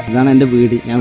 ഇതാണ് എൻ്റെ വീട്. ഞാൻ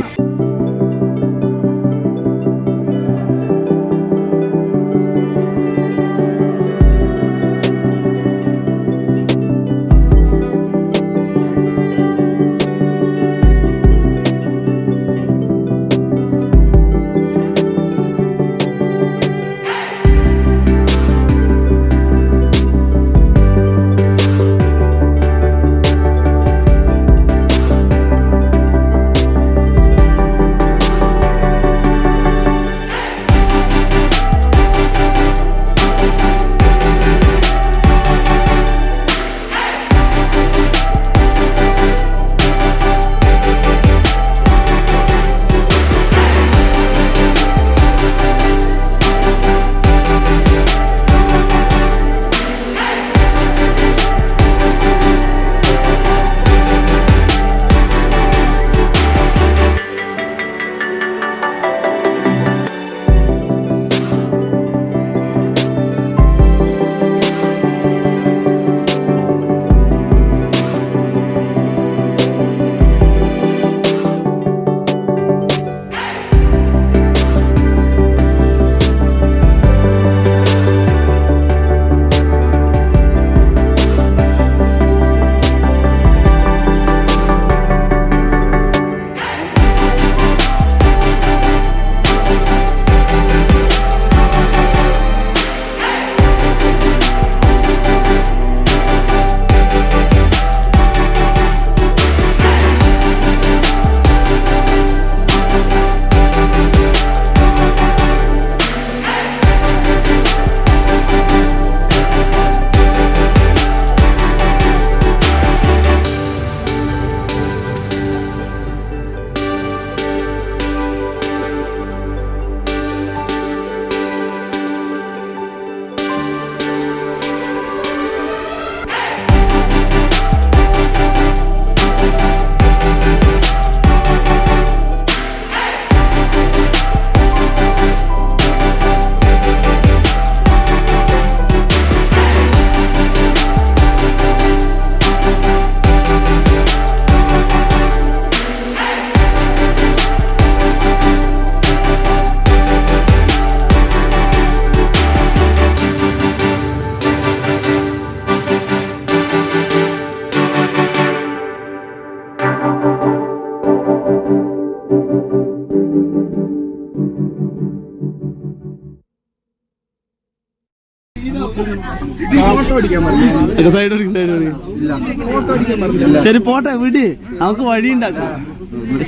ശരി പോട്ടെ വിട്, നമുക്ക് വഴി ഉണ്ടാക്കാം.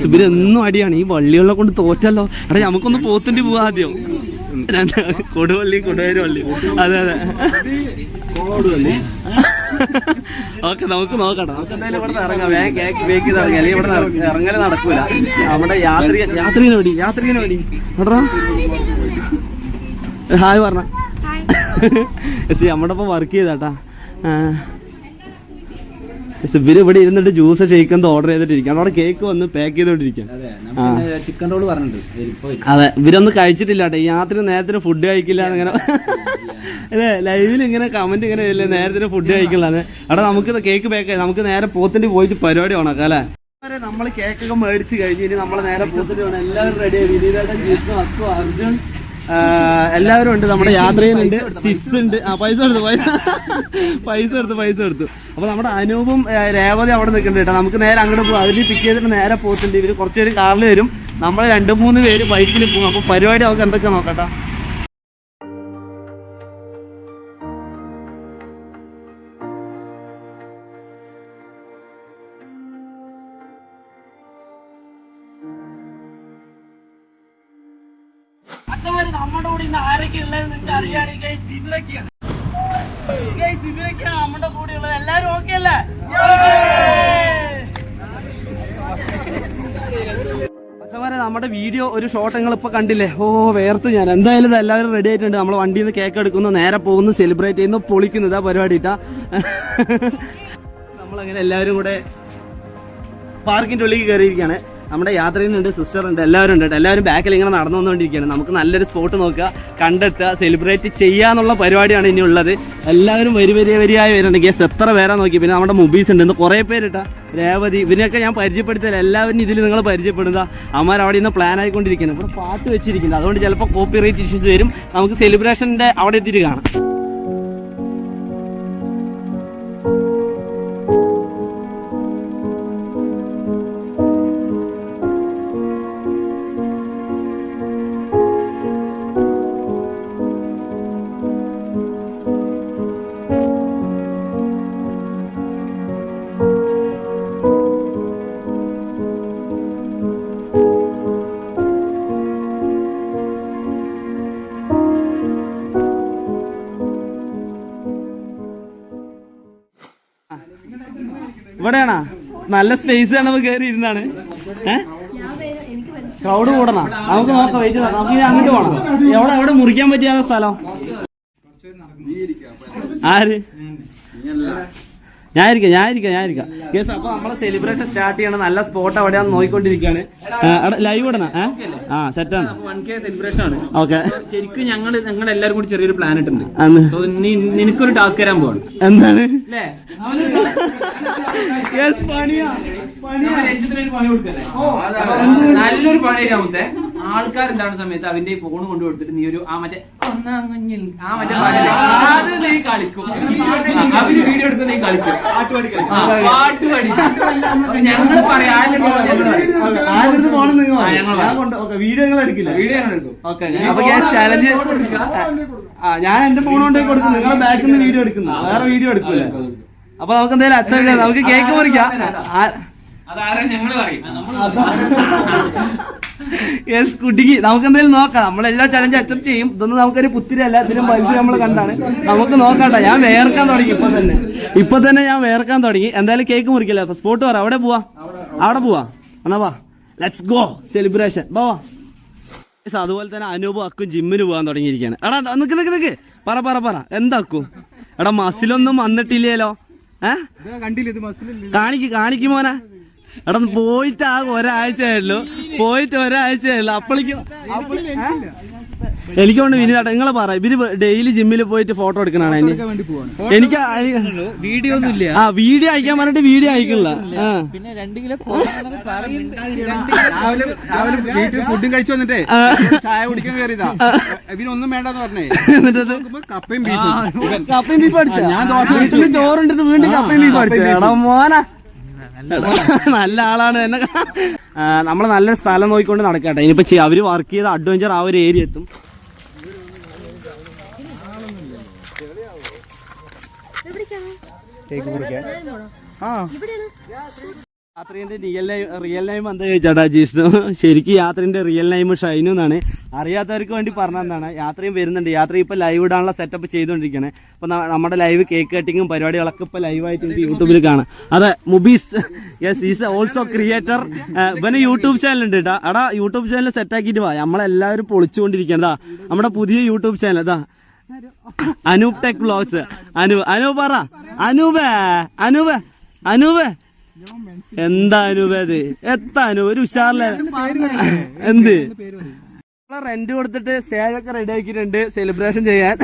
ഇവരെന്നും അടിയാണ്, ഈ വള്ളികളെ കൊണ്ട് തോറ്റല്ലോ. എടാ നമുക്കൊന്ന് പോത്തിന്റെ പോവാ ആദ്യം. കൊടുവള്ളി കൊടുവേര് വള്ളി. അതെ അതെ ഓക്കെ, നമുക്ക് നോക്കട്ടെ. നമുക്ക് എന്തായാലും ഇവിടെ ഇറങ്ങാം, വേഗം കേക്ക് ബേക്ക് ചെയ്ത് ഇറങ്ങി. അല്ലെങ്കിൽ ഇവിടെ ഇറങ്ങല് നടക്കൂല. നമ്മുടെ യാത്രികനെ വേണ്ടി എടാ ഹായ് പറഞ്ഞ നമ്മുടെ ഒപ്പം വർക്ക് ചെയ്താട്ടാ. ഇവര് ഇവിടെ ഇരുന്നിട്ട് ജ്യൂസ് ഷേക്ക് ഓർഡർ ചെയ്തിട്ടിരിക്കാം. അവിടെ കേക്ക് വന്ന് പാക്ക് ചെയ്തോണ്ടിരിക്കാം. ചിക്കൻ റോള് പറഞ്ഞിട്ടുണ്ട്. അതെ, ഇവരൊന്നും കഴിച്ചിട്ടില്ല കേട്ടോ. ഈ യാത്ര നേരത്തിന് ഫുഡ് കഴിക്കില്ല എന്നിങ്ങനെ അല്ലേ ലൈവിൽ ഇങ്ങനെ കമന്റ് ഇങ്ങനെ ഇല്ലേ, നേരത്തിന് ഫുഡ് കഴിക്കില്ലാന്ന്. അവിടെ നമുക്ക് കേക്ക് പാക്ക് നമുക്ക് നേരെ പോത്തിന്റെ പോയിട്ട് പരിപാടി ഉണക്കാം അല്ലേ. നമ്മൾ കേക്കൊക്കെ മേടിച്ച് കഴിഞ്ഞ് ഇനി നമ്മള് നേരെ പോത്തിന്റെ പോകണം. എല്ലാവരും റെഡി ആയി. വിനീതേട്ടൻ, ജിത്തു, അത്തു, അർജുൻ എല്ലാവരും ഉണ്ട്. നമ്മുടെ യാത്രയിലുണ്ട്. സിസ് ഉണ്ട്. പൈസ എടുത്തു. അപ്പൊ നമ്മുടെ അനൂപും രേവതി അവിടെ നിൽക്കുന്നുണ്ട് കേട്ടോ. നമുക്ക് നേരെ അങ്ങോട്ട് പോകും. അതിൽ പിക്ക് ചെയ്തിട്ട് നേരെ പോയിട്ടുണ്ട്. ഇവര് കുറച്ചുപേര് കാറിൽ വരും, നമ്മൾ 2-3 പേര് ബൈക്കിൽ പോകും. അപ്പൊ പരിപാടി നമുക്ക് എന്തൊക്കെ നോക്കട്ടെ. നമ്മുടെ കൂടെ ഇന്ന് ആരൊക്കെ ഉള്ളത് നിങ്ങൾക്ക് അറിയാണെങ്കിൽ ഇവരൊക്കെയാണ് നമ്മുടെ കൂടെ ഉള്ളത്. എല്ലാരും ഓക്കെ അല്ലേ? നമ്മുടെ വീഡിയോ ഒരു ഷോട്ട് നിങ്ങൾ ഇപ്പൊ കണ്ടില്ലേ? ഓ വേർത്തു ഞാൻ. എന്തായാലും എല്ലാവരും റെഡി ആയിട്ടുണ്ട്. നമ്മളെ വണ്ടിയിൽ നിന്ന് കേക്ക് എടുക്കുന്നു, നേരെ പോകുന്നു, സെലിബ്രേറ്റ് ചെയ്യുന്നു, പൊളിക്കുന്നു. ഇതാ പരിപാടി ഇട്ടാ. നമ്മളങ്ങനെ എല്ലാവരും കൂടെ പാർക്കിന്റെ ഉള്ളിൽ കയറിയിരിക്കുകയാണ്. നമ്മുടെ യാത്രയിലുണ്ട്, സിസ്റ്റർ ഉണ്ട്, എല്ലാവരും ഉണ്ട് കേട്ടോ. എല്ലാവരും ബാക്കിൽ ഇങ്ങനെ നടന്നു വന്നുകൊണ്ടിരിക്കുകയാണ്. നമുക്ക് നല്ലൊരു സ്പോട്ട് നോക്കുക, കണ്ടെത്തുക, സെലിബ്രേറ്റ് ചെയ്യാന്നുള്ള പരിപാടിയാണ് ഇനി ഉള്ളത്. എല്ലാവരും വരിയായി വരുന്നുണ്ട്. ഗെസ് എത്ര പേരാ നോക്കി. പിന്നെ നമ്മുടെ മുബീസ് ഉണ്ട്, ഇന്ന് കുറേ പേരിട്ടാ, രേവതി, ഇവരെയൊക്കെ ഞാൻ പരിചയപ്പെടുത്തില്ല. എല്ലാവരും ഇതിൽ നിങ്ങൾ പരിചയപ്പെടുക. അമ്മമാർ അവിടെ നിന്ന് പ്ലാൻ ആയിക്കൊണ്ടിരിക്കുന്നത്. ഇവിടെ പാട്ട് വെച്ചിരിക്കുന്നത്, അതുകൊണ്ട് ചിലപ്പോൾ കോപ്പിറൈറ്റ് ഇഷ്യൂസ് വരും. നമുക്ക് സെലിബ്രേഷൻ്റെ അവിടെ എത്തിയിട്ട് കാണാം. ഇവിടെയാണോ നല്ല സ്പേസ് ആണ്, നമുക്ക് കയറി ഇരുന്നാണ്. ക്രൗഡ് കൂടണം, നമുക്ക് നോക്കാം. വെയിറ്റ് നമുക്ക് ഇനി അങ്ങോട്ട് പോകണം. എവിടെ മുറിക്കാൻ പറ്റിയാത്ത സ്ഥലം? ആര്? ഞാനിരിക്കാം. യെസ്, അപ്പൊ നമ്മളെ സെലിബ്രേഷൻ സ്റ്റാർട്ട് ചെയ്യണം. നല്ല സ്പോട്ട് എവിടെയാന്ന് നോക്കിക്കൊണ്ടിരിക്കുകയാണ്. ലൈവ് ഇടണം. സെറ്റാണ്. 1K സെലിബ്രേഷൻ ആണ്. ഓക്കെ. ശരിക്കും ഞങ്ങൾ എല്ലാവരും കൂടി ചെറിയൊരു പ്ലാൻ ഇട്ടുണ്ട്. നിനക്കൊരു ടാസ്ക് തരാൻ പോവാണ്. എന്താണ്? നല്ലൊരു പണി തരാമത്തെ. ആൾക്കാരുണ്ടാവുന്ന സമയത്ത് അവന്റെ ഫോൺ കൊണ്ടു കൊടുത്തിട്ട് നീ ഒരു മറ്റേ അത് നീ കളിക്കും. അവര് വീഡിയോ എടുക്കുന്ന നീ കളിക്കും, പാട്ട് പഠിക്കും. ഞങ്ങള് പറയാം വീഡിയോ ഞങ്ങൾ എടുക്കില്ല. ചാലഞ്ച് ഞാൻ എന്റെ ഫോൺ കൊണ്ടേ കൊടുക്കുന്നു. നിങ്ങളെ ബാക്കിൽ നിന്ന് വീഡിയോ എടുക്കുന്നു, വേറെ വീഡിയോ എടുക്കൂല. അപ്പൊ നമുക്ക് എന്തായാലും അച്ഛൻ നമുക്ക് കേക്ക് മുറിക്കാം. യെസ് കുട്ടിക്ക് നമുക്ക് എന്തായാലും നോക്കാം. നമ്മളെല്ലാ ചലഞ്ച് അക്സെപ്റ്റ് ചെയ്യും. ഇതൊന്നും നമുക്കൊരു പുത്തിരല്ല, ഇതിനും വലുത് നമ്മൾ കണ്ടാണ്. നമുക്ക് നോക്കാട്ടോ. ഞാൻ വേർക്കാൻ തുടങ്ങി ഇപ്പൊ തന്നെ ഞാൻ വേർക്കാൻ തുടങ്ങി. എന്തായാലും കേക്ക് മുറിക്കില്ല. അപ്പൊ സ്പോട്ട് പറ, അവിടെ പോവാ എന്നാ വാ, ലെറ്റ്സ് ഗോ സെലിബ്രേഷൻ. പോവാ. അതുപോലെ തന്നെ അനൂപ് അക്കും ജിമ്മിന് പോകാൻ തുടങ്ങിയിരിക്കുകയാണ്. എടാ നിക്ക് പറ എന്താക്കും? എടാ മസിലൊന്നും വന്നിട്ടില്ലല്ലോ. കാണിക്കും മോനെ. എടാ പോയിട്ട് ഒരാഴ്ചയായല്ലോ. അപ്പോഴേക്കും എനിക്കൊണ്ട് വിനീതാട്ട നിങ്ങളെ പറ, ഇവര് ഡെയിലി ജിമ്മിൽ പോയിട്ട് ഫോട്ടോ എടുക്കണാണ്. എനിക്ക് വീഡിയോ ഒന്നും ഇല്ല. വീഡിയോ അയക്കാൻ പറഞ്ഞിട്ട് വീഡിയോ അയക്കണില്ല. പിന്നെ 2 കിലോ ഫുഡും കഴിച്ചു വന്നിട്ടേ ചായ കുടിക്കാൻ കയറിയതാ. ഇവരൊന്നും വേണ്ടെന്ന് പറഞ്ഞേ. കപ്പയും ബീഫ് അടിച്ചു. ഞാൻ ചോറുണ്ടിട്ട് വീണ്ടും കപ്പയും ബീഫ് അടിച്ചു. എടാ മോന നല്ല ആളാണ്. എന്നെ നമ്മള് നല്ലൊരു സ്ഥലം നോക്കിക്കൊണ്ട് നടക്കട്ടെ. ഇനിയിപ്പോ അവര് വർക്ക് ചെയ്ത അഡ്വഞ്ചർ ആ ഒരു ഏരിയ എത്തും. യാത്രേന്റെ റിയൽ നെയിം എന്താ ചോദിച്ചാട്ടാ ജിഷ്ണു? ശരിക്കും യാത്രേന്റെ റിയൽ നെയിം ഷൈനു എന്നാണ്. അറിയാത്തവർക്ക് വേണ്ടി പറഞ്ഞതാണ്. യാത്രയും വരുന്നുണ്ട്. യാത്ര ഇപ്പൊ ലൈവ് ഇടാനുള്ള സെറ്റപ്പ് ചെയ്തുകൊണ്ടിരിക്കുകയാണ്. അപ്പൊ നമ്മുടെ ലൈവ് കേക്ക് കട്ടിങ്ങും പരിപാടികളൊക്കെ ഇപ്പൊ ലൈവായിട്ട് എനിക്ക് യൂട്യൂബിൽ കാണാം. അതെ, മുബീസ് യെസ് ഈസ് ഓൾസോ ക്രിയേറ്റർ. ഇവന് യൂട്യൂബ് ചാനൽ ഉണ്ട് കേട്ടാ. എടാ യൂട്യൂബ് ചാനൽ സെറ്റ് ആക്കിയിട്ട് വാ. നമ്മളെല്ലാവരും പൊളിച്ചുകൊണ്ടിരിക്കണതാ നമ്മുടെ പുതിയ യൂട്യൂബ് ചാനൽ. അതാ അനൂപ് ടെക് വ്ലോഗ്സ്. അനൂപ് പറ. അനൂപ് എന്താ അനൂപത്? ഒരു ഉഷാറില്ല. എന്ത് റെന്റ് കൊടുത്തിട്ട് സ്റ്റേജ് ഒക്കെ റെഡി ആക്കിയിട്ടുണ്ട് സെലിബ്രേഷൻ ചെയ്യാൻ.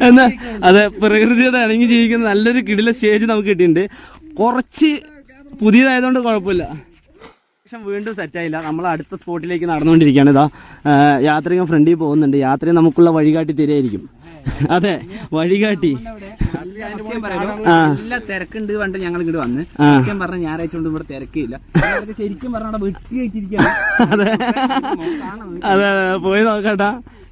എന്നാ അതെ, പ്രകൃതിയുടെ ഇണങ്ങി ജീവിക്കുന്ന നല്ലൊരു കിടില സ്റ്റേജ് നമുക്ക് കിട്ടിയിട്ടുണ്ട്. കുറച്ച് പുതിയതായതുകൊണ്ട് കുഴപ്പമില്ല. പക്ഷെ വീണ്ടും സെറ്റായില്ല. നമ്മൾ അടുത്ത സ്പോട്ടിലേക്ക് നടന്നുകൊണ്ടിരിക്കുകയാണ്. ഇതാ യാത്രികൻ ഫ്രണ്ടിൽ പോകുന്നുണ്ട്. യാത്രയും നമുക്കുള്ള വഴികാട്ടി തരായിരിക്കും. അതെ, വഴികാട്ടി. നല്ല തിരക്കുണ്ട് പണ്ട് ഞങ്ങൾ ഇങ്ങോട്ട് വന്ന് സത്യം പറഞ്ഞ ഞായറാഴ്ച കൊണ്ട് ഇവിടെ തിരക്കില്ല. ശരിക്കും പറഞ്ഞ വെട്ടി വെച്ചിരിക്കുകയാണ്. അതെ പോയി നോക്കട്ടാ.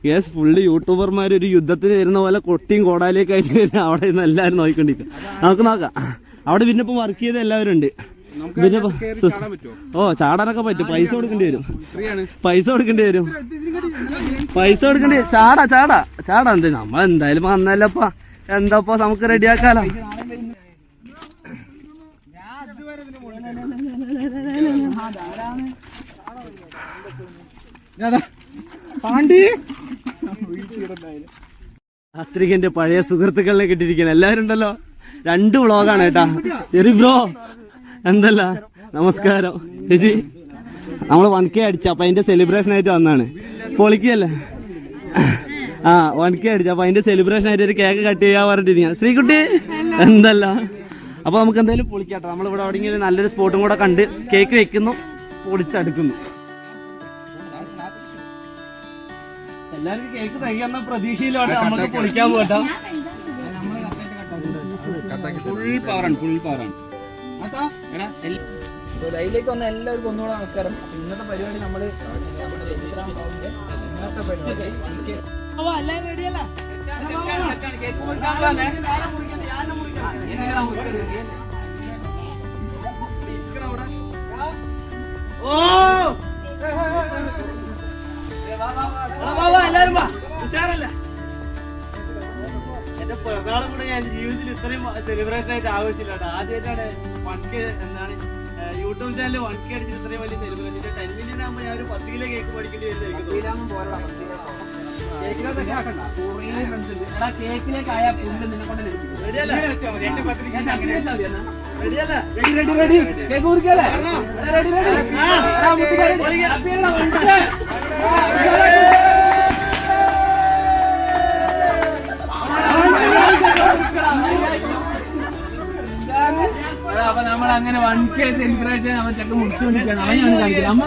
യെസ്, ഫുള്ള് യൂട്യൂബർമാർ ഒരു യുദ്ധത്തിന് വരുന്ന പോലെ കൊട്ടിയും കോടാലിയൊക്കെ അയച്ചു വരുന്ന അവിടെ നിന്ന് എല്ലാവരും നോക്കിക്കൊണ്ടിരിക്കും. നമുക്ക് നോക്കാം. അവിടെ പിന്നെ ഇപ്പൊ വർക്ക് ചെയ്ത എല്ലാവരും ഉണ്ട്. പിന്നെ ചാടാനൊക്കെ പറ്റും. പൈസ കൊടുക്കേണ്ടി വരും. ചാടാ എന്ത് നമ്മളെന്തായാലും വന്നല്ലപ്പാ. എന്താപ്പാ നമുക്ക് റെഡിയാക്കാലോ. യാത്രികന്റെ പഴയ സുഹൃത്തുക്കളിനെ കിട്ടിയിരിക്കണം. എല്ലാവരും ഉണ്ടല്ലോ. 2 വ്ളോഗാണ് കേട്ടാ. ബ്രോ എന്തല്ല നമസ്കാരം ചേച്ചി. നമ്മള് 1K അടിച്ച അപ്പൊ അതിന്റെ സെലിബ്രേഷൻ ആയിട്ട് വന്നാണ്. പൊളിക്കല്ലേ? ആ 1K അടിച്ച അപ്പൊ അതിന്റെ സെലിബ്രേഷൻ ആയിട്ട് ഒരു കേക്ക് കട്ട് ചെയ്യാൻ പറഞ്ഞിട്ടിരിക്കുക. ശ്രീകുട്ടി എന്തല്ല. അപ്പൊ നമുക്ക് എന്തായാലും പൊളിക്കാട്ടോ. നമ്മളിവിടെ എവിടെയെങ്കിലും നല്ലൊരു സ്പോട്ടും കൂടെ കണ്ട് കേക്ക് വെക്കുന്നു, പൊളിച്ചടുക്കുന്നു. എല്ലാവർക്കും കേക്ക് തയ്യാന്ന പ്രതീക്ഷയിലോട്ട് നമുക്ക് പൊളിക്കാൻ പോകട്ടോ. ഫുൾ പവറാണ്, ഫുൾ പവറാണ്. ലൈവിലേക്ക് വന്ന എല്ലാവർക്കും ഒന്നുകൂടെ നമസ്കാരം. അപ്പൊ ഇന്നത്തെ പരിപാടി നമ്മള് ഇന്നത്തെ പരിപാടി എല്ലാരും ഉഷാറല്ലേ? എന്റെ പിറന്നാളും കൂടെ ഞാൻ ജീവിതത്തിൽ ഇത്രയും സെലിബ്രേഷൻ ആയിട്ട് ആഘോഷിച്ചില്ല കേട്ടോ. ആദ്യമായിട്ടാണ് 1K എന്താണ് യൂട്യൂബ് ചാനൽ 1K അടിച്ചിട്ട് ഇത്രയും വലിയ സെലിബ്രേഷൻ. 10 million ആകുമ്പോൾ ഞാൻ ഒരു 10 കിലോ കേക്ക് മേടിക്കേണ്ടി വരുന്നത്. കേക്കിലേക്ക് ആയാൽ ഫുഡ് നിന്നെ കൊണ്ട് അപ്പൊ നമ്മൾ അങ്ങനെ 1K സെലിബ്രേഷൻ അവൻ ചെക്ക മുടിച്ചുകൊണ്ടിരിക്കുകയാണ്. അവനാണ് കാണിക്കുന്നത്. അമ്മ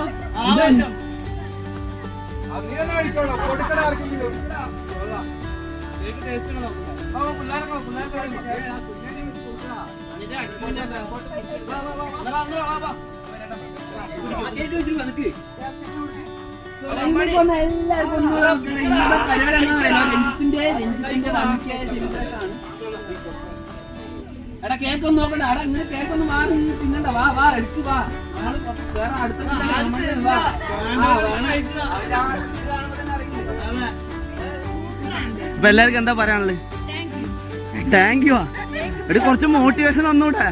എടാ കേക്ക് ഒന്ന് നോക്കണ്ട. എടാ ഇങ്ങനെ കേക്ക് ഒന്ന് മാറി തിന്നണ്ട. വാ വാ എടുത്തു വാ. വേറെ അടുത്ത ഇപ്പൊ എല്ലാവർക്കും എന്താ പറയാനുള്ളത്? Thank you. എടി കുറച്ച് മോട്ടിവേഷൻ തന്നൂടെ?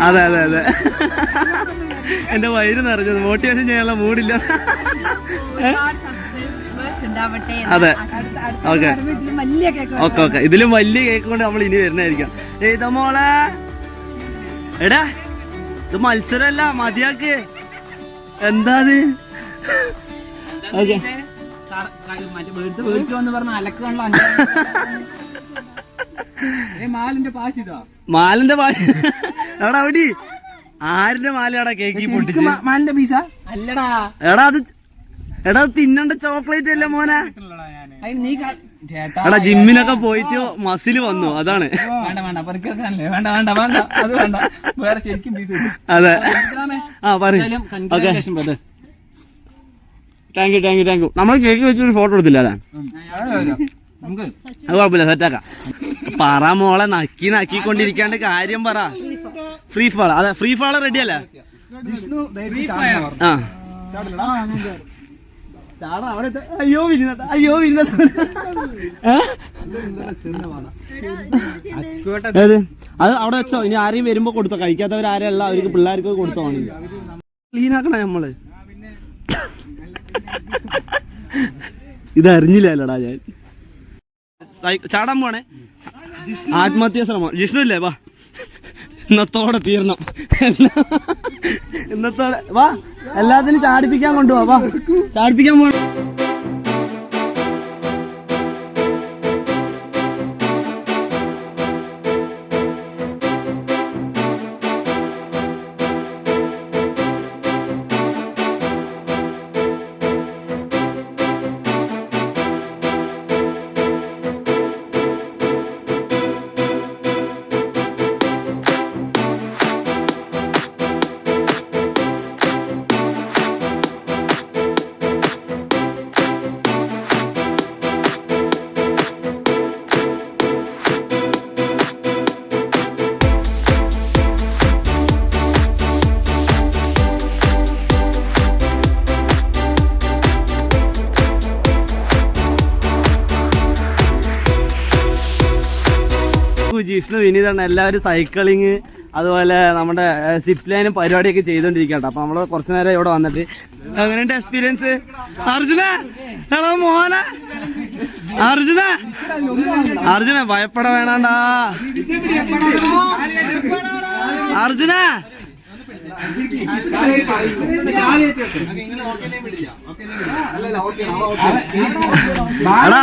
അതെ അതെ അതെ, എന്റെ വയറ് നിറഞ്ഞത്. മോട്ടിവേഷൻ ചെയ്യാനുള്ള മൂഡില്ല. അതെ ഓക്കെ ഓക്കെ ഓക്കെ. ഇതിലും വലിയ കേക്ക് കൊണ്ട് നമ്മൾ ഇനി വരുന്നതായിരിക്കാം. ഏതാ മോളെ? എടാ ഇത് മത്സരമല്ല, മതിയാക്ക്. എന്താ ഓക്കെ മാലിന്റെ പാശി എടാ അവിടെ ആരിന്റെ മാലയാടാ കേക്ക് പൊട്ടിച്ച്? മാലിന്റെ പീസ അല്ലടാ. എടാ അത് എടാ തിന്നണ്ട ചോക്ലേറ്റ് അല്ലേ മോനെ? എടാ ജിമ്മിനൊക്കെ പോയിട്ട് മസിൽ വന്നു, അതാണ്. വേണ്ട വേണ്ട പരിക്കേൽക്കാനല്ലേ, വേണ്ട വേണ്ട വേണ്ട അത് വേണ്ട. വേറെ ശരിക്കും പീസ്. അതെ ആ പറയും. Okay thank you thank you thank you. നമ്മൾ കേക്ക് വെച്ചൊരു ഫോട്ടോ എടുത്തില്ല അല്ലേ? അത് കുഴപ്പമില്ല, സെറ്റാക്കാം. പറ മോളെ, നക്കി നക്കിക്കൊണ്ടിരിക്കാണ്ട് കാര്യം പറ. ഫ്രീ ഫാൾ, അതെ ഫ്രീ ഫാൾ റെഡി അല്ലേ? ആ അവിടെ അയ്യോ വിരുന്നത്, അയ്യോ വിരുന്നത്. ഏത് അത് അവിടെ വെച്ചോ. ഇനി ആരെയും വരുമ്പോ കൊടുത്തോ. കഴിക്കാത്തവരാരെയല്ല, അവർക്ക് പിള്ളേർക്ക് കൊടുത്തോ. ക്ലീൻ ആക്കണ നമ്മള്. ഇതറിഞ്ഞില്ലല്ലോടാ ഞാൻ. ചാടാൻ പോണേ. ആത്മഹത്യാ ശ്രമം. ജിഷ്ണു ഇല്ലേ? വാ ഇന്നത്തോടെ തീരണം. ഇന്നത്തോടെ വാ, എല്ലാത്തിനും ചാടിപ്പിക്കാൻ കൊണ്ടുപോവാ. വാ ചാടിപ്പിക്കാൻ പോണ. വിഷ്ണു വിനീതാണ് എല്ലാവരും സൈക്ലിങ് അതുപോലെ നമ്മുടെ സിപ്പ് ലൈനും പരിപാടിയൊക്കെ ചെയ്തോണ്ടിരിക്കട്ടെ. അപ്പൊ നമ്മള് കുറച്ചു നേരം ഇവിടെ വന്നിട്ട് എങ്ങനെയുണ്ട് എക്സ്പീരിയൻസ്? അർജുന ഹലോ മോന അർജുന ഭയപ്പെട വേണണ്ടാ അർജുന. എടാ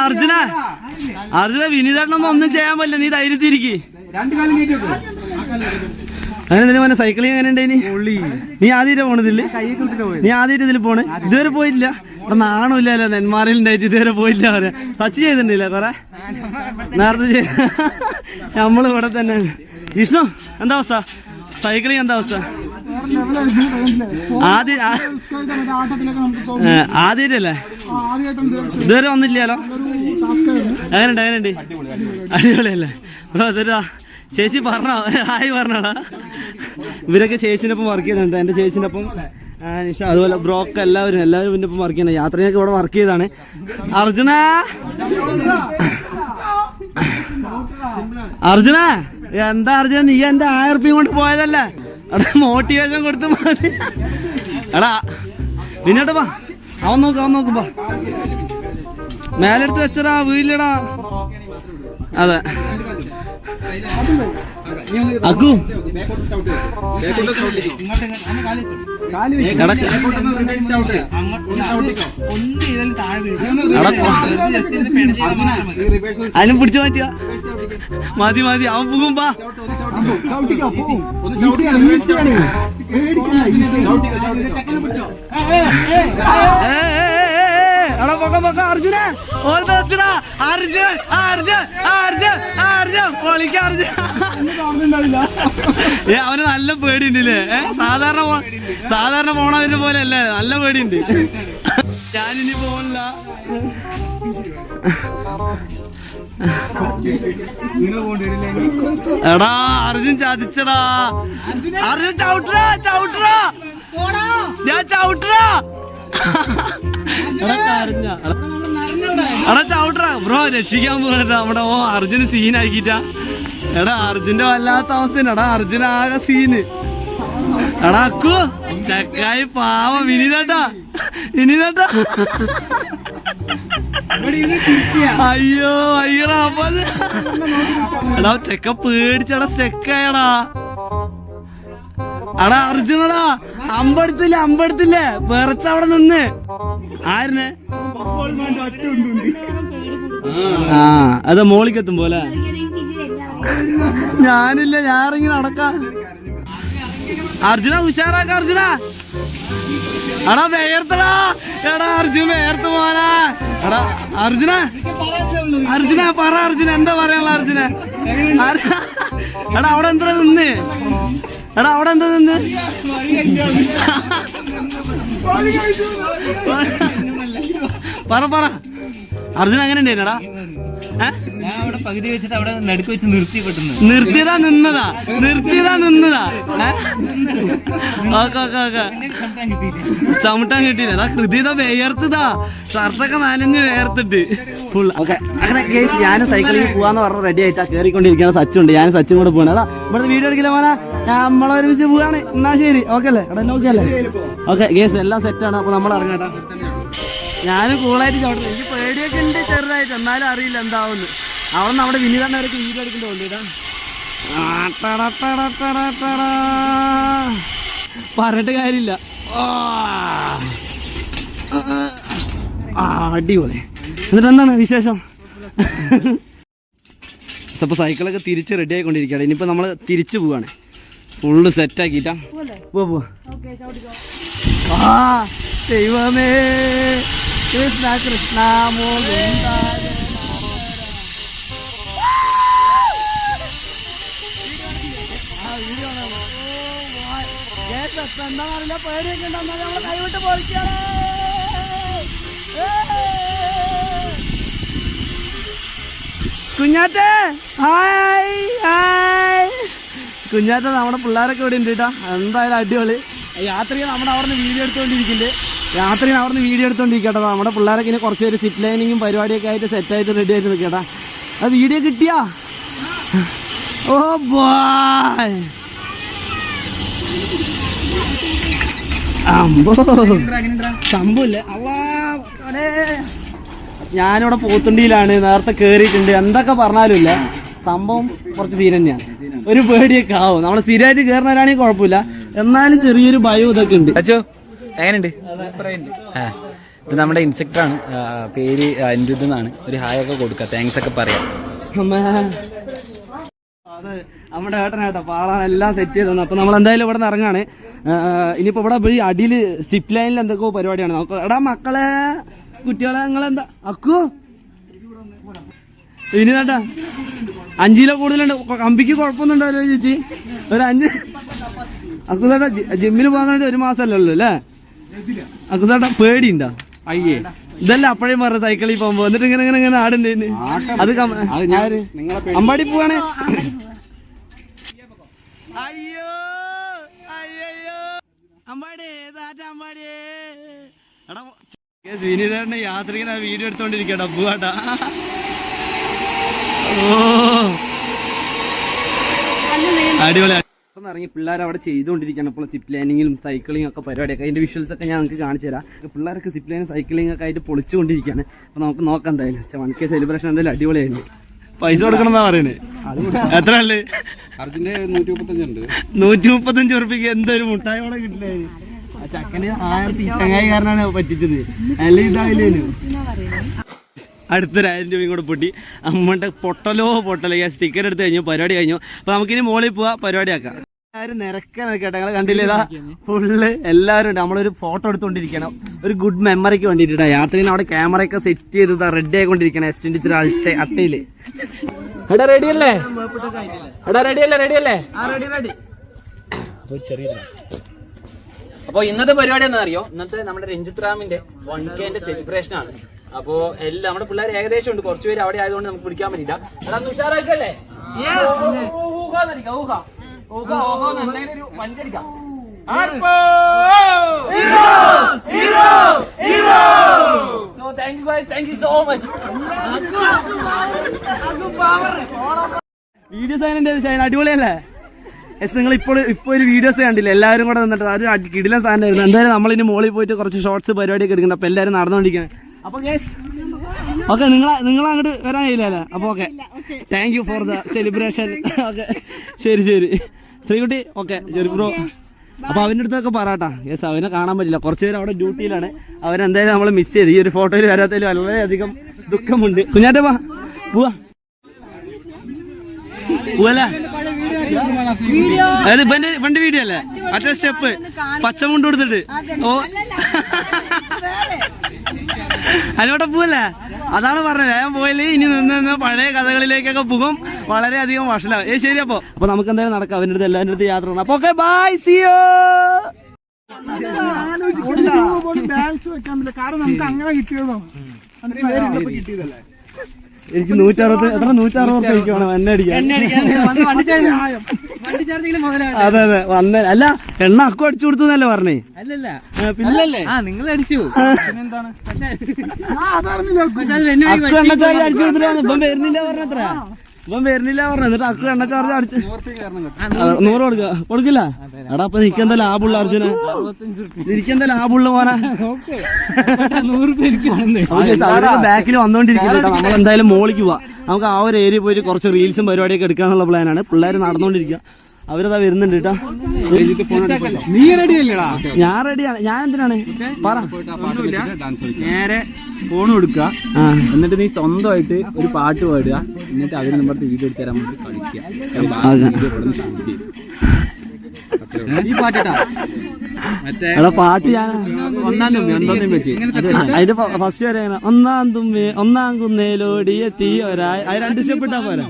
അർജുന വിനീതേട്ടനൊന്നും ഒന്നും ചെയ്യാൻ പറ്റില്ല, നീ ധൈര്യത്തിരിക്ക്. അങ്ങനെ മോനെ സൈക്ലിങ് എങ്ങനെ ഉണ്ട്? നീ ആദ്യമായിട്ട് പോണതില്ലേ? നീ ആദ്യമായിട്ട് ഇതിൽ പോണ്? ഇതുവരെ പോയില്ല? ഇവിടെ നാണമില്ലല്ലോ, നെന്മാറയിൽ ഉണ്ടായിട്ട് ഇതുവരെ പോയില്ല. പറയാ ടച്ച് ചെയ്തിട്ടില്ല കൊറേ നേരത്തെ. നമ്മള് ഇവിടെ തന്നെ. വിഷ്ണു എന്താ അവസ്ഥ? സൈക്ലിങ് എന്താ അവസ്ഥ? ആദ്യമായിട്ടല്ലേ? ഇതുവരെ വന്നില്ലല്ലോ? എങ്ങനെയുണ്ട്? അടിപൊളിയല്ലേ ബ്രോ? തരാ ചേച്ചി പറഞ്ഞോ, ഹായ് പറഞ്ഞോടാ. ഇവരൊക്കെ ചേച്ചിൻ്റെ ഒപ്പം വർക്ക് ചെയ്യുന്നുണ്ട്, എൻ്റെ ചേച്ചിൻ്റെ ഒപ്പം നിഷ അതുപോലെ ബ്രോക്ക് എല്ലാവരും ഇതിൻ്റെ ഒപ്പം വർക്ക് ചെയ്യുന്നത്. യാത്രയൊക്കെ ഇവിടെ വർക്ക് ചെയ്താണ്. അർജുന എന്താ അർജുന, നീ എൻ്റെ 1000 ഉറുപ്പിക കൊണ്ട് പോയതല്ലേ? എടാ മോട്ടിവേഷൻ കൊടുത്ത് മതി. എടാ പിന്നോട്ടപ്പാ അവൻ നോക്കുമ്പോ മേലെടുത്ത് വെച്ചടാ വീട്ടിലടാ. അതെ അക്കു അതിനും പിടിച്ചു മാറ്റിയ മതി അവൻ പോകുമ്പോ. എടാ പൊക്ക അർജുന അവന് നല്ല പേടിയുണ്ടല്ലേ? സാധാരണ പോണവരുടെ പോലെ അല്ലേ? നല്ല പേടിയുണ്ട്. ഞാനിനി പോണില്ല. എടാ അർജുൻ ചതിച്ചടാ. അർജുൻ ചവിട്ടറാ ഞാൻ ചവിട്ടറാ. എടാ ചവിട്ടറാ ബ്രോ, രക്ഷിക്കാൻ പോകണ നമ്മുടെ അർജുന് സീനാക്കിട്ടാ. എടാ അർജുന്റെ വല്ലാത്ത അവസ്ഥയാണ്. എടാ അർജുന ആകെ സീന്. എടാ അക്കു ചക്കായി പാവം. വിനീതേട്ടാ അയ്യോ എടാ ചെക്ക പേടിച്ചടാ സ്റ്റെക്കായടാ. എടാ അർജുനടാ അമ്പെടുത്തില്ലേ വിറച്ചവിടെ നിന്ന്. ആരിനെ? അതാ മോളിക്കെത്തും പോലെ. ഞാനില്ല, ഞാനിങ്ങനെ നടക്കാം. അർജുന ഉഷാറാക്ക അർജുന. എടാ വേർത്തടാ. എടാ അർജുൻ വേർത്ത് പോനാ. എടാ അർജുന പറ അർജുന, എന്താ പറയാനുള്ള അർജുന? എടാ അവിടെ എന്താ നിന്ന്? പറ അർജുന എങ്ങനെ ഉണ്ടായിരുന്നടാ? പകുതി വെച്ചിട്ട് അവിടെ നടുക്ക് വെച്ച് നിർത്തിയതാ നിന്നതാ? ചവിട്ടാൻ കിട്ടിയില്ല. ഹൃദയ വേർത്തതാ, ഷർട്ടൊക്കെ നനഞ്ഞ് വേർത്തിട്ട് ഫുൾ. ഓക്കെ അങ്ങനെ കേസ് ഞാൻ സൈക്കിളിൽ പോവാന്ന് പറഞ്ഞ റെഡി ആയിട്ടാ കേറിക്കൊണ്ടിരിക്കുന്ന. സച്ചുണ്ട്, ഞാൻ സച്ചും കൂടെ പോകണം. എടാ ഇവിടെ വീഡിയോ എടുക്കില്ല മോനെ, നമ്മളൊരുമിച്ച് പോവാണ്. എന്നാ ശരി, ഓക്കെ അല്ലേ? എടാ ഓക്കെ അല്ലേ? ഓക്കെ കേസ് എല്ലാം സെറ്റാണ്. അപ്പൊ നമ്മൾ ഇറങ്ങാട്ടാ. ഞാനും കൂളായിട്ട് ചവിട്ടുന്നു. എനിക്ക് പേടിയൊക്കെ ഉണ്ട് ചെറുതായിട്ട്, എന്നാലും അറിയില്ല എന്താവുന്നു. അവിടെ നമ്മുടെ വിനീതണ്ണവരൊക്കെ വീഡിയോ എടുക്കേണ്ടതുണ്ട്. പറഞ്ഞിട്ട് കാര്യമില്ല. അടിപൊളി. എന്നിട്ട് എന്താണ് വിശേഷം? അപ്പൊ സൈക്കിളൊക്കെ തിരിച്ച് റെഡി ആയിക്കൊണ്ടിരിക്കുകയാണ്. ഇനിയിപ്പോ നമ്മള് തിരിച്ചു പോവാണ്, ഫുള്ള് സെറ്റ് ആക്കിട്ടാ പോവാ. ദൈവമേ കൃഷ്ണ കൃഷ്ണ മോകുന്ദ. എന്താണെന്നറിയില്ല, പേടിയൊക്കെ ഉണ്ടെന്നാൽ നമ്മളെ കൈവിട്ട് പോയിക്കാണ്. കുഞ്ഞാറ്റേ ഹായ് കുഞ്ഞാറ്റ, നമ്മുടെ പിള്ളേരൊക്കെ ഇവിടെ ഉണ്ട് കേട്ടോ. എന്തായാലും അടിപൊളി. രാത്രി നമ്മുടെ അവിടെ നിന്ന് വീഡിയോ എടുത്തോണ്ടിരിക്കട്ടെ. നമ്മുടെ പിള്ളേരൊക്കെ ഇനി കുറച്ച് പേര് സിപ്പ് ലൈനിങ്ങും പരിപാടിയൊക്കെ ആയിട്ട് സെറ്റായിട്ട് റെഡി ആയിട്ട് നിൽക്കട്ടെ. അത് വീഡിയോ കിട്ടിയാ? ഓ ബോയ് സംഭവല്ലേ ഞാനിവിടെ പോത്തുണ്ടിയിലാണ്, നേരത്തെ കേറിയിട്ടുണ്ട്. എന്തൊക്കെ പറഞ്ഞാലും ഇല്ല, സംഭവം കുറച്ച് സീൻ തന്നെയാണ്. ഒരു പേടിയൊക്കെ ആവും. നമ്മള് സ്ഥിരമായിട്ട് കയറുന്നവരാണെങ്കിൽ കുഴപ്പമില്ല, എന്നാലും ചെറിയൊരു ഭയം ഇതൊക്കെ ഉണ്ട്. അച്ഛോ എങ്ങനെയുണ്ട്? ഇത് നമ്മുടെ ഇൻസെക്ടർ ആണ്, പേര് അനിരുദ്ധ എന്നാണ്. ഒരു ഹായ് ഒക്കെ കൊടുക്കുക, താങ്ക്സ് ഒക്കെ പറയാം. അത് നമ്മുടെ ഏട്ടനായിട്ടാ പാളാണ് എല്ലാം സെറ്റ് ചെയ്ത് തന്നെ. അപ്പൊ നമ്മൾ എന്തായാലും ഇവിടെ നിന്ന് ഇറങ്ങാണ്. ഇനിയിപ്പോ ഇവിടെ പോയി അടിയിൽ സിപ്പ് ലൈനിൽ എന്തൊക്കെയോ പരിപാടിയാണ്. നമുക്ക് എടാ മക്കളെ കുട്ടികളെ നിങ്ങളെന്താ അക്കു ഇനി കേട്ടാ 5 കിലോ കൂടുതലുണ്ട്. കമ്പിക്ക് കുഴപ്പമൊന്നും ഉണ്ടാവില്ലോ ചേച്ചി? ഒരു 5 അക്കുസേട്ടാ ജിമ്മിന് പോകാൻ വേണ്ടി 1 മാസമല്ലേ ഉള്ളു അല്ലേ? അക്കുസേട്ടാ പേടിയുണ്ടോ? അയ്യേ ഇതല്ല അപ്പോഴേ പറഞ്ഞ സൈക്കിളിൽ പോകുമ്പോ എന്നിട്ട് ഇങ്ങനെ ഇങ്ങനെ ഇങ്ങനെ ആടുണ്ടേന്ന്. അത് അമ്പാടി പോവാണ്. അയ്യോ അയ്യോ അമ്പാടി അമ്പാടി എടാ ശ്രീനിധേട്ടന് യാത്രികനെ വീഡിയോ എടുത്തോണ്ടിരിക്കട്ടോ പോവാട്ടാ. അടിപൊളി ഇറങ്ങി പിള്ളേർ അവിടെ ചെയ്തുകൊണ്ടിരിക്കുകയാണ് ഇപ്പോൾ സിപ്പ് ലൈനിങ്ങിലും സൈക്ലിംഗ് ഒക്കെ പരിപാടിയൊക്കെ. അതിന്റെ വിഷ്വൽസ് ഒക്കെ ഞാൻ നിങ്ങൾക്ക് കാണിച്ചു തരാം. പിള്ളേരൊക്കെ സിപ്പ് ലൈനും സൈക്ലിംഗ് ഒക്കെ ആയിട്ട് പൊളിച്ചുകൊണ്ടിരിക്കുകയാണ്. അപ്പൊ നമുക്ക് നോക്കാം എന്തായാലും 1K സെലിബ്രേഷൻ എന്തായാലും അടിപൊളിയായിരുന്നു. പൈസ കൊടുക്കണം എന്നാ പറയുന്നത്. എത്ര അല്ലേ? അർജുന്റെ 135 ഉണ്ട്. 135 ഉറുപ്പിക്ക് എന്തൊരു മുട്ടായോടെ കിട്ടില്ലേ? ആ ചക്കന് 1000 ചങ്ങായിക്കാരനാണ് പറ്റിച്ചത്, അല്ലെങ്കിൽ ഇതായില്ലേനു. അടുത്തൊരു 1000 രൂപയും കൂടെ പൊട്ടി. അമ്മയുടെ പൊട്ടലോ സ്റ്റിക്കർ എടുത്ത് കഴിഞ്ഞു, പരിപാടി കഴിഞ്ഞു. അപ്പൊ നമുക്കിനി മോളിൽ പോവാ, പരിപാടി ആക്കാം. എല്ലാവരും നിരക്കാണ് കേട്ടോ, ഞങ്ങൾ കണ്ടില്ലേതാ ഫുള്ള് എല്ലാവരും ഉണ്ട്. നമ്മളൊരു ഫോട്ടോ എടുത്തുകൊണ്ടിരിക്കണം, ഒരു ഗുഡ് മെമ്മറിക്ക് വേണ്ടിട്ടാ. യാത്രയിൽ അവിടെ ക്യാമറ ഒക്കെ സെറ്റ് ചെയ്ത് റെഡി ആയിക്കൊണ്ടിരിക്കണം. എസ്റ്റിന്റെ അട്ടയില് എടാ റെഡിയല്ലേ? എടാ റെഡിയല്ലേ? റെഡിയല്ലേ? അപ്പൊ ഇന്നത്തെ പരിപാടി എന്താ അറിയോ? ഇന്നത്തെ നമ്മുടെ രഞ്ജിത് റാമിന്റെ 1K സെലിബ്രേഷൻ ആണ്. അപ്പോ എല്ലാം നമ്മുടെ പിള്ളേർ ഏകദേശം ഉണ്ട്, കുറച്ചുപേര് അവിടെ ആയതുകൊണ്ട് നമുക്ക് പിടിക്കാൻ പറ്റില്ല. അതാ ഉഷാറാക്കല്ലേ? പഞ്ചടിക്കാം. So thank you guys, thank you so much. Videos അതിന്റെ അടിപൊളിയല്ലേ? നിങ്ങൾ ഇപ്പോൾ ഒരു വീഡിയോസ് കണ്ടില്ല, എല്ലാവരും കൂടെ നിന്നിട്ട് അത് കിടിലൻ സാധനമായിരുന്നു. എന്തായാലും നമ്മളിനി മോളിൽ പോയിട്ട് കുറച്ച് ഷോർട്സ് പരിപാടിയൊക്കെ എടുക്കുന്നത്. അപ്പൊ എല്ലാവരും നടന്നുകൊണ്ടിരിക്കുന്നത്. അപ്പൊ ഓക്കെ നിങ്ങൾ അങ്ങോട്ട് വരാൻ കഴിയില്ലല്ലേ? അപ്പൊ okay, thank you for the celebration. Okay ശരി ശ്രീകുട്ടി. ഓക്കെ ശരി ബ്രോ. അപ്പൊ അവൻ്റെ അടുത്തൊക്കെ പറയാട്ടാ. യെസ്, അവനെ കാണാൻ പറ്റില്ല, കുറച്ചുപേര് അവിടെ ഡ്യൂട്ടിയിലാണ്. അവനെന്തായാലും നമ്മൾ മിസ് ചെയ്ത്. ഈ ഒരു ഫോട്ടോയിൽ വരാത്തതിൽ വളരെയധികം ദുഃഖമുണ്ട്. കുഞ്ഞാറ്റ പോവാ പോവല്ലേ? അതായത് ഇവന്റെ വീഡിയോ അല്ലേ? മറ്റേ സ്റ്റെപ്പ് പച്ചമുണ്ട് കൊടുത്തിട്ട് ഓ അതിനോട്ടെ പോവല്ലേ? അതാണ് പറഞ്ഞത്, വേഗം പോയില്ലേ ഇനി നിന്ന് പഴയ കഥകളിലേക്കൊക്കെ പോകും. വളരെയധികം വഷളാവും. ശരി. അപ്പൊ നമുക്ക് എന്തായാലും നടക്കാം. അവൻ്റെ അടുത്ത് എല്ലാവരുടെ അടുത്ത് യാത്ര ചെയ്യണം. അപ്പൊ ഓക്കെ ബൈ, സീ യു. എനിക്ക് 160 കഴിക്കണം എണ്ണ അടിക്കാൻ. അതെ വന്ന അല്ല എണ്ണ അക്കു അടിച്ചു കൊടുത്തു എന്നല്ലേ പറഞ്ഞേ? പിന്നല്ലേ നിങ്ങൾ അടിച്ചു. അക്കു എണ്ണ ചാർജ് അടിച്ചു കൊടുത്തിട്ട് ഇപ്പം വരുന്നില്ല പറഞ്ഞത്ര. ഇപ്പം വരുന്നില്ല പറഞ്ഞു. എന്നിട്ട് അക്കു എണ്ണ ചാർജ് അടിച്ച് 100 കൊടുക്കില്ല. എടാ അപ്പൊ നിക്കെന്താ ലാഭമുള്ള അർജുന? എനിക്കെന്താ ലാഭമുള്ള മോനാ? 100 ബാക്കിൽ വന്നോണ്ടിരിക്കുന്നുണ്ട്. നമ്മൾ എന്തായാലും മോളിക്ക് പോവാ. നമുക്ക് ആ ഒരു ഏരിയ പോയിട്ട് കുറച്ച് റീൽസും പരിപാടിയൊക്കെ എടുക്കാന്നുള്ള പ്ലാനാണ്. പിള്ളേർ നടന്നുകൊണ്ടിരിക്കുക, അവരതാ വരുന്നുണ്ട് കേട്ടോ. നീ റെഡി അല്ലേടാ? ഞാൻ റെഡിയാണ്. ഞാൻ എന്തിനാണ് പറ. നേരെ ഫോൺ കൊടുക്കുക, എന്നിട്ട് നീ സ്വന്തമായിട്ട് ഒരു പാട്ട് പാടുക, എന്നിട്ട് അതിന് നമ്മുടെ വീഡിയോ എടുത്ത് തരാൻ വേണ്ടി കളിക്കുക. ഈ പാട്ടാ പാട്ട് ഞാൻ 1 തുമ്പി വെച്ച് അതിന്റെ ഫസ്റ്റ് വരെ 1 കുന്നേലോടി എത്തി ഒരായി. അത് 2 സ്റ്റെപ്പ് ഇട്ടാ പോരാ.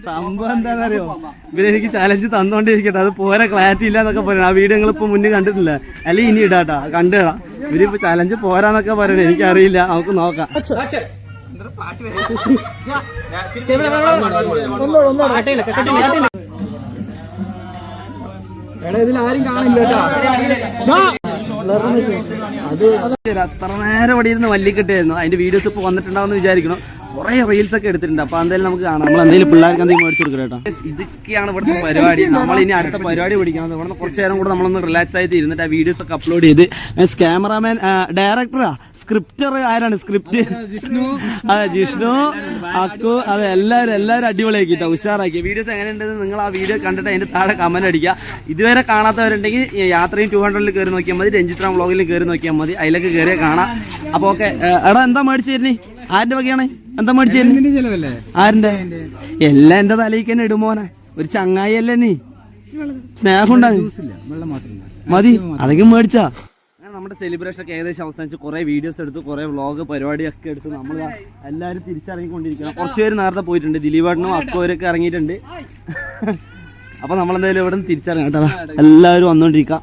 സംഭവം എന്താണെന്നറിയോ? ഇവരെനിക്ക് ചലഞ്ച് തന്നോണ്ടിരിക്കട്ടെ, അത് പോരാ ക്ലാരിറ്റി ഇല്ല എന്നൊക്കെ പറയണം. ആ വീഡിയോ നിങ്ങളിപ്പോ മുന്നേ കണ്ടിട്ടില്ല, അല്ലെങ്കിൽ ഇനി ഇടാട്ടാ, കണ്ടിടാം. ഇവരിപ്പോ ചലഞ്ച് പോരാന്നൊക്കെ പറയണേ, എനിക്കറിയില്ല. നമുക്ക് നോക്കാം. ഇതിലാരും കാണില്ല. അത് അത്ര നേരം ഇവിടെ ഇരുന്ന് വല്ലിക്കെട്ടായിരുന്നു. അതിന്റെ വീഡിയോസ് ഇപ്പൊ വന്നിട്ടുണ്ടാവുമെന്ന് വിചാരിക്കണം. കുറെ റീൽസ് ഒക്കെ എടുത്തിട്ടുണ്ട്. അപ്പൊ എന്തായാലും നമുക്ക് കാണാം. നമ്മൾ എന്തെങ്കിലും പിള്ളേർക്ക് എന്തെങ്കിലും മേടിച്ചു കൊടുക്കണം കേട്ടോ. ഇതൊക്കെയാണ് ഇവിടുത്തെ പരിപാടി. നമ്മൾ ഇനി അടുത്ത പരിപാടി പിടിക്കണം. ഇവിടുന്ന് കുറച്ച് നേരം കൂടെ നമ്മളൊന്ന് റിലാക്സ് ആയിട്ട് ഇരുന്നിട്ട് ആ വീഡിയോസ് ഒക്കെ അപ്ലോഡ് ചെയ്ത് ക്യാമറാമാൻ ഡയറക്ടറാ സ്ക്രിപ്റ്റർ ആരാണ് സ്ക്രിപ്റ്റ് അതെ ജിഷ്ണു അക്കു അതെ എല്ലാവരും അടിപൊളിയാക്കിട്ടോ ഉഷാറാക്കി. വീഡിയോസ് എങ്ങനെയുണ്ടെന്ന് നിങ്ങൾ ആ വീഡിയോ കണ്ടിട്ട് അതിന്റെ താഴെ കമന്റ് അടിക്കുക. ഇതുവരെ കാണാത്തവരുണ്ടെങ്കിൽ യാത്രയും 200 കയറി നോക്കിയാൽ മതി, രഞ്ജിത്ത് റാം വ്ളോഗിൽ കയറി നോക്കിയാൽ മതി, അതിലൊക്കെ കയറിയാൽ കാണാം. അപ്പൊ ഓക്കെ എടാ എന്താ മേടിച്ചു തരുന്നേ? ആരുടെ വകയാണ്? എന്താ മേടിച്ചു തരുന്നേ? ആരുടെ? എല്ലാം എന്റെ തലയ്ക്ക് തന്നെ ഇടുമോനെ. ഒരു ചങ്ങായി അല്ലേ നീ, സ്നേഹം ഉണ്ടാകും മതി, അതൊക്കെ മേടിച്ചാ. നമ്മുടെ സെലിബ്രേഷൻ ഒക്കെ ഏകദേശം അവസാനിച്ച് കുറെ വീഡിയോസ് എടുത്തു, കുറെ വ്ളോഗ് പരിപാടിയൊക്കെ എടുത്ത് നമ്മൾ എല്ലാവരും തിരിച്ചിറങ്ങിക്കൊണ്ടിരിക്കണം. കുറച്ച് പേര് നേരത്തെ പോയിട്ടുണ്ട്, ദിലീപേട്ടനും അക്കോരൊക്കെ ഇറങ്ങിയിട്ടുണ്ട്. അപ്പൊ നമ്മളെന്തായാലും ഇവിടെ നിന്ന് തിരിച്ചിറങ്ങാം കേട്ടോ. എല്ലാവരും വന്നോണ്ടിരിക്കാം.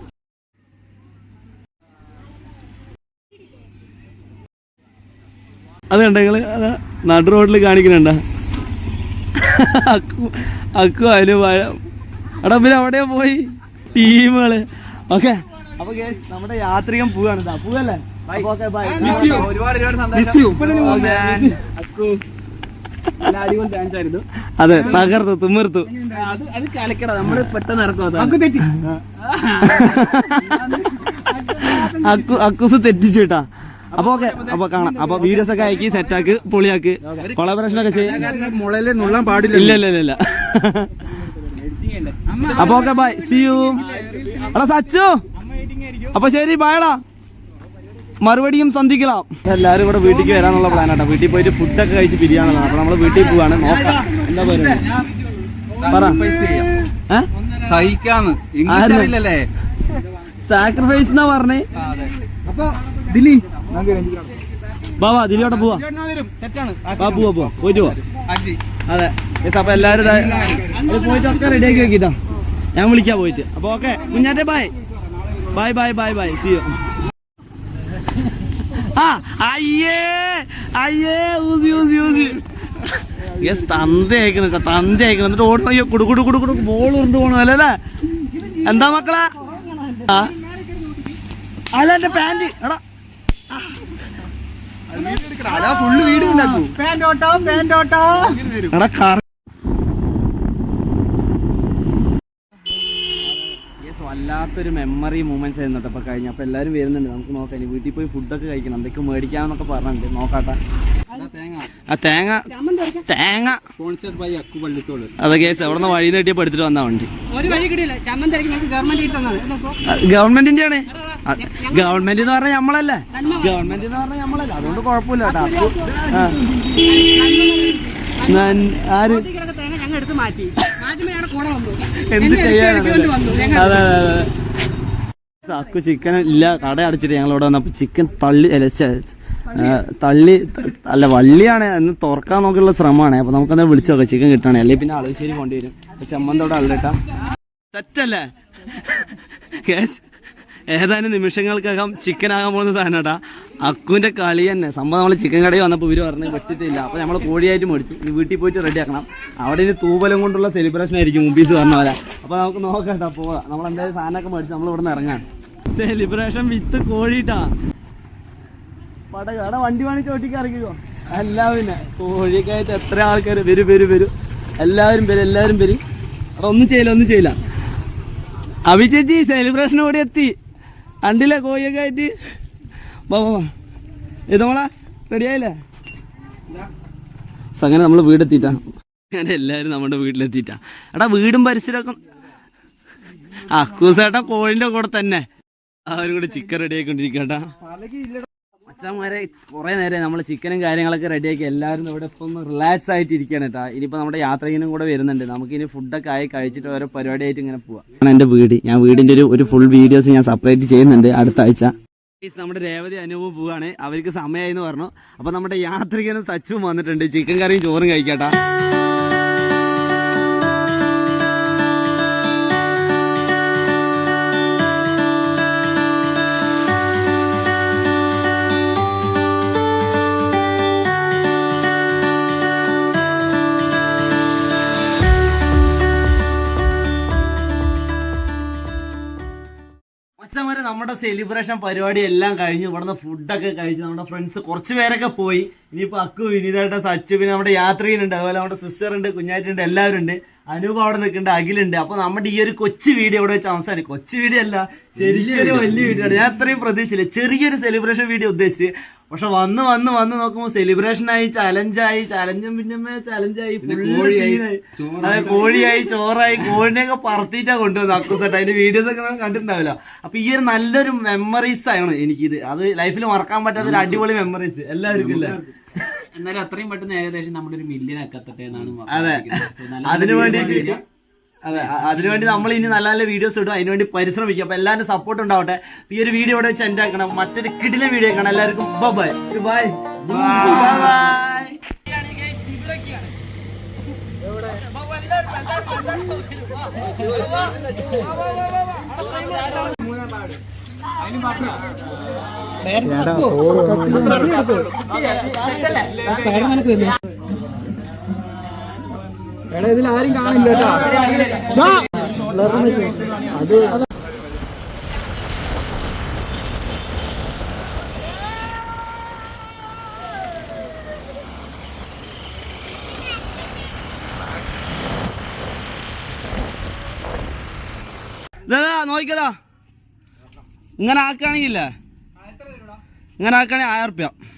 അത് കണ്ട നിങ്ങള് നടു റോഡിൽ കാണിക്കണണ്ട അക്കു അതിന് എടാ പിന്നെ അവിടെ പോയി ടീമുകള്. ഓക്കെ അപ്പൊ നമ്മുടെ യാത്രികൻ പോവാണ്. പോവല്ലേ? അതെ തകർത്തു തിമിർത്തു. അത് കലക്കട നമ്മള് പെട്ടെന്ന് ഇറക്കും. അക്കുസ് തെറ്റിച്ചു കേട്ടാ. അപ്പൊ ഓക്കെ അപ്പൊ കാണാം. അപ്പൊ വീഡിയോസ് ഒക്കെ അയക്കി സെറ്റാക്ക് പൊളിയാക്ക് കൊളാബറേഷൻ ഒക്കെ ചെയ്യാൻ പാടില്ല. ഇല്ല അപ്പൊ ഓക്കെ ബൈ സീ യു. എടാ സച്ചു അപ്പൊ ശരി ബൈടാ. മറുപടിയും സന്ധിக்கலாம். എല്ലാരും ഇവിടെ വീട്ടിലേക്ക് വരാനുള്ള പ്ലാനാട്ടോ. വീട്ടിൽ പോയിട്ട് ഫുഡൊക്കെ കഴിച്ച് പിരിയാനുള്ളതാണ്. അപ്പൊ നമ്മള് വീട്ടിൽ പോവാണ്. നോക്കാം എന്താ പറ. സാക്രിഫൈസ് എന്നാ പറഞ്ഞേ. ബാബാ ദിലിയോടെ പോവാ. പോവാ പോയിട്ട് പോവാ. അതെ അപ്പൊ എല്ലാരും പോയിട്ട് ഒക്കെ റെഡിയാക്കി വെക്കിട്ടാ. ഞാൻ വിളിക്കാ പോയിട്ട്. അപ്പൊ ഓക്കെ കുഞ്ഞാറ്റെ bye bye bye bye bye see you. തന്ത അയക്കണം എന്നിട്ട് ഓടണം. കുടുകുടു ബോൾ ഉരുണ്ട് പോണോ അല്ലേ? എന്താ മക്കളെ? അല്ല എന്റെ പാന്റ് എടാ വല്ലാത്തൊരു മെമ്മറി മൂമെന്റ്സ് ആയിരുന്നു കേട്ടോ. അപ്പൊ കഴിഞ്ഞ അപ്പൊ എല്ലാരും വരുന്നുണ്ട്. നമുക്ക് നോക്കാം. ഇനി വീട്ടിൽ പോയി ഫുഡൊക്കെ കഴിക്കണം. എന്തൊക്കെ മേടിക്കാന്നൊക്കെ പറഞ്ഞിട്ടുണ്ട്. നോക്കാട്ടെ. തേങ്ങ അതെ കേസ് എവിടെ നിന്ന് വഴി നീട്ടിയപ്പോ എടുത്തിട്ട് വന്നാ വണ്ടി. ഗവൺമെന്റിന്റെ ആണ്. ഗവൺമെന്റ് എന്ന് പറഞ്ഞാൽ നമ്മളല്ലേ. ഗവൺമെന്റ് എന്ന് പറഞ്ഞാൽ നമ്മളല്ലേ. അതുകൊണ്ട് കുഴപ്പമില്ല കേട്ടോ. ആര് എന്ത് ചെയ്യാനാണ്? അതെ അതെ അതെ. അക്കു ചിക്കൻ ഇല്ല കട അടച്ചിട്ട് ഞങ്ങൾ ഇവിടെ വന്നപ്പോ ചിക്കൻ തള്ളി അല്ല വള്ളിയാണ് എന്ന് തുറക്കാൻ നോക്കിയുള്ള ശ്രമമാണ്. അപ്പൊ നമുക്കെന്താ വിളിച്ചു നോക്കാം ചിക്കൻ കിട്ടണേ. അല്ലെങ്കിൽ പിന്നെ അളവശ്ശേരി കൊണ്ടുവരും. ചമ്മന്തോടെ അല്ലട്ടാ തെറ്റല്ലേ. ഏതാനും നിമിഷങ്ങൾക്കകം ചിക്കൻ ആകാൻ പോകുന്ന സാധനട്ടാ. അക്കുവിന്റെ കളി തന്നെ സംഭവം. നമ്മൾ ചിക്കൻ കടയിൽ വന്നപ്പോൾ ഇവര് പറഞ്ഞ് പറ്റത്തില്ല. അപ്പൊ നമ്മൾ കോഴിയായിട്ട് മേടിച്ചു. ഇനി വീട്ടിൽ പോയിട്ട് റെഡി ആക്കണം. അവിടെ ഇനി തൂവലം കൊണ്ടുള്ള സെലിബ്രേഷൻ ആയിരിക്കും മുമ്പീസ് പറഞ്ഞ പോലെ. അപ്പൊ നമുക്ക് നോക്കട്ടോ പോവാം. നമ്മൾ എന്തായാലും സാധനമൊക്കെ മേടിച്ച് നമ്മൾ ഇവിടെ നിന്ന് ഇറങ്ങാൻ. സെലിബ്രേഷൻ വിത്ത് കോഴിട്ടാ. പടകട വണ്ടി പണി ചോട്ടിക്ക് ഇറങ്ങിക്കോ. പിന്നെ കോഴിയൊക്കെ ആയിട്ട് എത്ര ആൾക്കാർ വരും. എല്ലാവരും വരും. അവിടെ ഒന്നും ചെയ്യില്ല. അഭിചേച്ചി സെലിബ്രേഷൻ ഓടി എത്തി. കണ്ടില്ലേ കോഴിയൊക്കെ ആയിട്ട്. ഇത് മോളെ റെഡി ആയില്ലേ? അങ്ങനെ നമ്മൾ വീടെത്തിട്ടാ. അങ്ങനെ എല്ലാവരും നമ്മുടെ വീട്ടിലെത്തിയിട്ടാ. എടാ വീടും പരിസരമൊക്കെ അക്കൂസേട്ടാ കോഴിന്റെ കൂടെ തന്നെ അവരും കൂടെ ചിക്കൻ റെഡി ആയിക്കൊണ്ടിരിക്കട്ടാ. അച്ഛന്മാരെ കുറെ നേരം നമ്മൾ ചിക്കനും കാര്യങ്ങളൊക്കെ റെഡിയാക്കി എല്ലാവരും ഇവിടെ ഇപ്പം ഒന്ന് റിലാക്സ് ആയിട്ട് ഇരിക്കുകയാണ് കേട്ടോ. ഇനിയിപ്പോൾ നമ്മുടെ യാത്രയിനും കൂടെ വരുന്നുണ്ട്. നമുക്ക് ഇനി ഫുഡൊക്കെ ആയി കഴിച്ചിട്ട് ഓരോ പരിപാടിയായിട്ട് ഇങ്ങനെ പോവാം. എൻ്റെ വീട് ഞാൻ വീടിൻ്റെ ഒരു ഫുൾ വീഡിയോസ് ഞാൻ സെപ്പറേറ്റ് ചെയ്യുന്നുണ്ട് അടുത്ത ആഴ്ച. നമ്മുടെ രേവതി അനുഭവം പോവാണ്. അവർക്ക് സമയമായി എന്ന് പറഞ്ഞു. അപ്പൊ നമ്മുടെ യാത്രികനും സച്ചും വന്നിട്ടുണ്ട്. ചിക്കൻ കറിയും ചോറും കഴിക്കട്ടാ. നമ്മുടെ സെലിബ്രേഷൻ പരിപാടി എല്ലാം കഴിഞ്ഞു. ഇവിടുന്ന് ഫുഡൊക്കെ കഴിച്ചു. നമ്മുടെ ഫ്രണ്ട്സ് കുറച്ച് പേരൊക്കെ പോയി. ഇനിയിപ്പോ അക്കു, വിനീതേട്ട, സച്ചു, പിന്നെ നമ്മുടെ യാത്രികനുണ്ട്, അതുപോലെ നമ്മുടെ സിസ്റ്റർ ഉണ്ട്, കുഞ്ഞാറ്റുണ്ട്, എല്ലാവരും ഉണ്ട്. അനൂപ് അവിടെ നിൽക്കുന്നുണ്ട്, അഖിലുണ്ട്. അപ്പൊ നമ്മുടെ ഈ ഒരു കൊച്ചു വീഡിയോ ഇവിടെ വെച്ച് അവസാനിക്കും. കൊച്ചു വീഡിയോ അല്ല, ശരിക്കൊരു വലിയ വീഡിയോ ആണ്. ഞാൻ അത്രയും പ്രതീക്ഷിച്ചില്ല. ചെറിയൊരു സെലിബ്രേഷൻ വീഡിയോ ഉദ്ദേശിച്ച്. പക്ഷെ വന്ന് നോക്കുമ്പോ സെലിബ്രേഷനായി, ചലഞ്ചും പിന്നെ ചലഞ്ചായി, അതെ, കോഴിയായി, ചോറായി. കോഴിനെയൊക്കെ പറത്തിയിട്ടാ കൊണ്ടുവന്നു അക്കുസെട്ട്. അതിന്റെ വീഡിയോസ് ഒക്കെ കണ്ടിട്ടുണ്ടാവില്ല. അപ്പൊ ഈ ഒരു നല്ലൊരു മെമ്മറീസ് ആണ് എനിക്കിത്. അത് ലൈഫിൽ മറക്കാൻ പറ്റാത്ത ഒരു അടിപൊളി മെമ്മറീസ് എല്ലാവർക്കും ഇല്ല. എന്നാലും അത്രയും പെട്ടെന്ന് ഏകദേശം നമ്മുടെ 1 മില്യൺ എത്തട്ടെ എന്നാണ്. അതെ, അതിനുവേണ്ടി നമ്മൾ ഇനി നല്ല നല്ല വീഡിയോസ് ഇടും. അതിനുവേണ്ടി പരിശ്രമിക്കും. അപ്പൊ എല്ലാവരും സപ്പോർട്ട് ഉണ്ടാവട്ടെ. ഈ ഒരു വീഡിയോ ഇവിടെ വെച്ച് എൻഡ് ആക്കണം. മറ്റൊരു കിടില വീഡിയോ കാണാം. എല്ലാവർക്കും ബൈ ബൈ ബൈ. എടാ ഇതിൽ ആരും കാണില്ല കേട്ടോ. അത് നോക്കിക്കതാ. ഇങ്ങനെ ആക്കുകയാണെങ്കിൽ 1000 റുപ്യ.